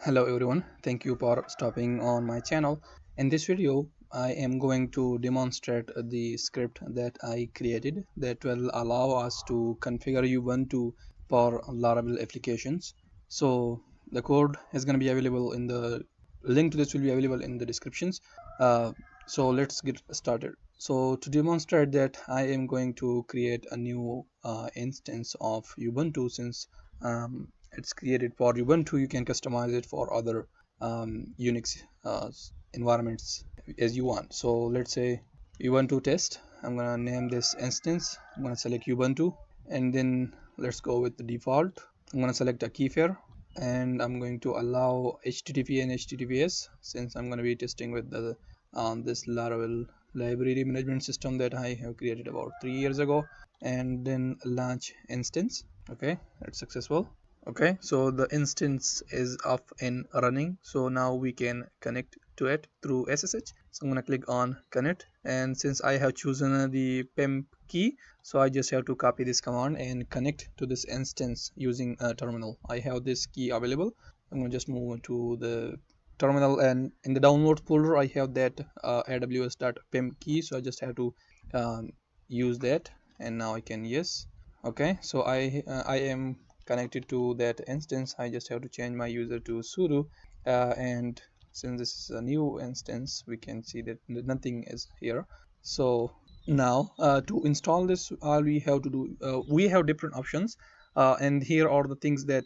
Hello everyone, thank you for stopping on my channel. In this video I am going to demonstrate the script that I created that will allow us to configure Ubuntu for Laravel applications. So the code is going to be available in the link to this will be available in the descriptions. So let's get started. So to demonstrate that, I am going to create a new instance of Ubuntu. Since it's created for Ubuntu, you can customize it for other Unix environments as you want. So let's say Ubuntu test. I'm gonna name this instance. I'm gonna select Ubuntu, and then let's go with the default. I'm gonna select a key pair, and I'm going to allow HTTP and HTTPS, since I'm going to be testing with the this Laravel library management system that I have created about 3 years ago. And then launch instance. Okay, that's successful. Okay, so the instance is up and running, so now we can connect to it through SSH. So I'm gonna click on connect, and since I have chosen the PEM key, so I just have to copy this command and connect to this instance using a terminal. I have this key available. I'm gonna just move to the terminal, and in the download folder I have that aws.pem key, so I just have to use that, and now I can yes. Okay, so I am connected to that instance. I just have to change my user to sudo, and since this is a new instance, we can see that nothing is here. So now to install this, all we have to do, we have different options, and here are the things that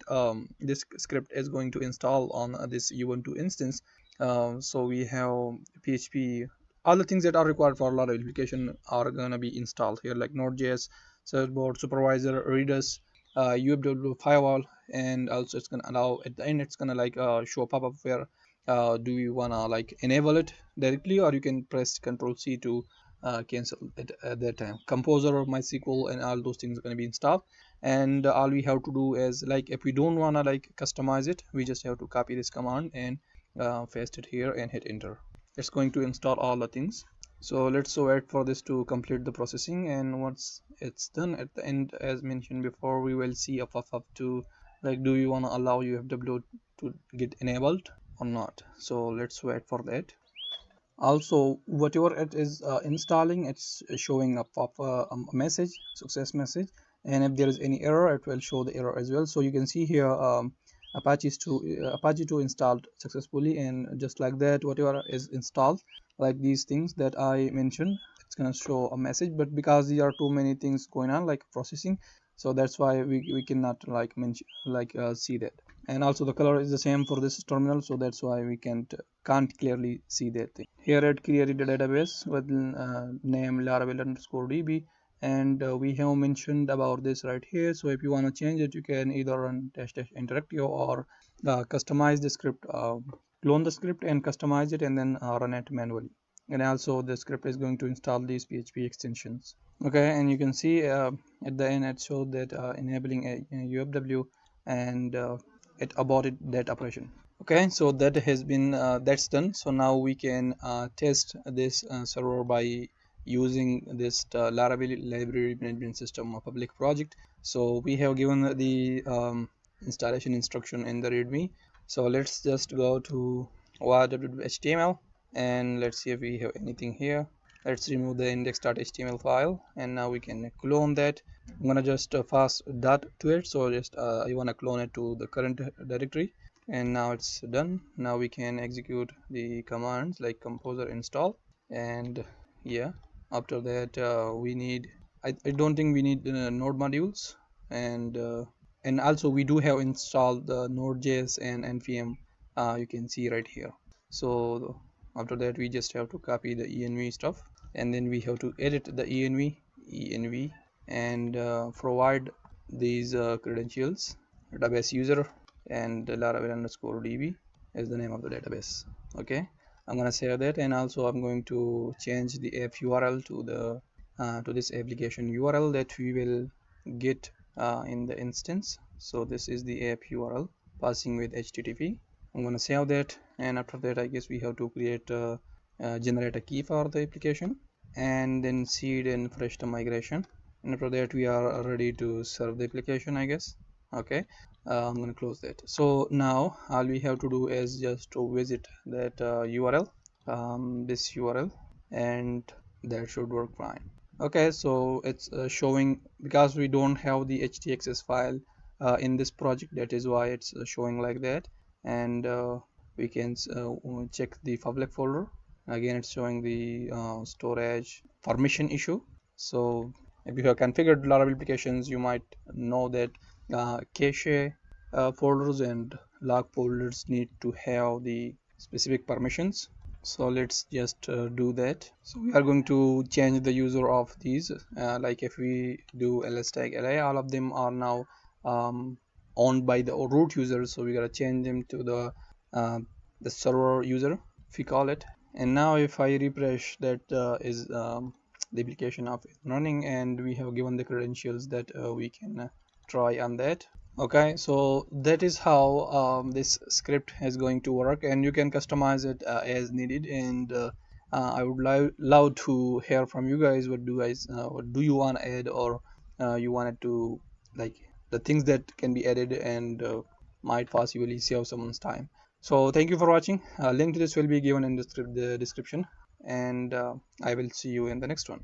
this script is going to install on this Ubuntu instance. So we have PHP. All the things that are required for a lot of application are going to be installed here, like Node.js, Surfboard, Supervisor, Redis, UFW firewall, and also it's gonna allow at the end it's gonna like show a pop-up where do you wanna like enable it directly, or you can press Control C to cancel it at that time. Composer or MySQL and all those things are gonna be installed, and all we have to do is, like, if we don't wanna like customize it, we just have to copy this command and paste it here and hit enter. It's going to install all the things. So let's wait for this to complete the processing, and once it's done, at the end, as mentioned before, we will see a pop-up to like, do you want to allow UFW to get enabled or not. So let's wait for that. Also, whatever it is installing, it's showing a a message, success message, and if there is any error, it will show the error as well. So you can see here Apache 2 installed successfully, and just like that, whatever is installed, like these things that I mentioned, it's gonna show a message. But because there are too many things going on like processing, so that's why we cannot like mention see that. And also the color is the same for this terminal, so that's why we can't clearly see that thing. Here it created a database with name Laravel_db, and we have mentioned about this right here. So if you want to change it, you can either run -interactio or customize the script, clone the script and customize it, and then run it manually. And also the script is going to install these PHP extensions. Okay, and you can see at the end it showed that enabling a UFW, and it aborted that operation. Okay, so that has been that's done. So now we can test this server by using this Laravel library management system, a public project. So we have given the installation instruction in the readme. So let's just go to www.html, and let's see if we have anything here. Let's remove the index.html file, and now we can clone that. I'm gonna just pass dot to it, so just I want to clone it to the current directory, and now it's done. Now we can execute the commands like composer install, and yeah, after that we need, I don't think we need node modules, and also we do have installed the node.js and npm, you can see right here. So after that we just have to copy the env stuff, and then we have to edit the env and provide these credentials, database user and Laravel_db is the name of the database. Okay, I'm gonna save that, and also I'm going to change the app URL to this application URL that we will get in the instance. So this is the app URL passing with HTTP. I'm gonna save that, and after that I guess we have to create generate a key for the application, and then seed and fresh the migration, and after that we are ready to serve the application, I guess. Okay, I'm going to close that. So now all we have to do is just to visit that URL, this URL, and that should work fine. Okay, so it's showing, because we don't have the htaccess file in this project, that is why it's showing like that. And we can check the public folder. Again, it's showing the storage permission issue. So if you have configured Laravel applications, you might know that cache folders and log folders need to have the specific permissions. So let's just do that. So we are going to change the user of these. Like if we do ls tag array, all of them are now owned by the root user. So we gotta change them to the server user, if we call it. And now if I refresh, that is the application of running, and we have given the credentials that we can try on that. Okay, so that is how this script is going to work, and you can customize it as needed. And I would love to hear from you guys. What do you want to add, or you wanted to, like, the things that can be added and might possibly save someone's time. So thank you for watching. Link to this will be given in the description, and I will see you in the next one.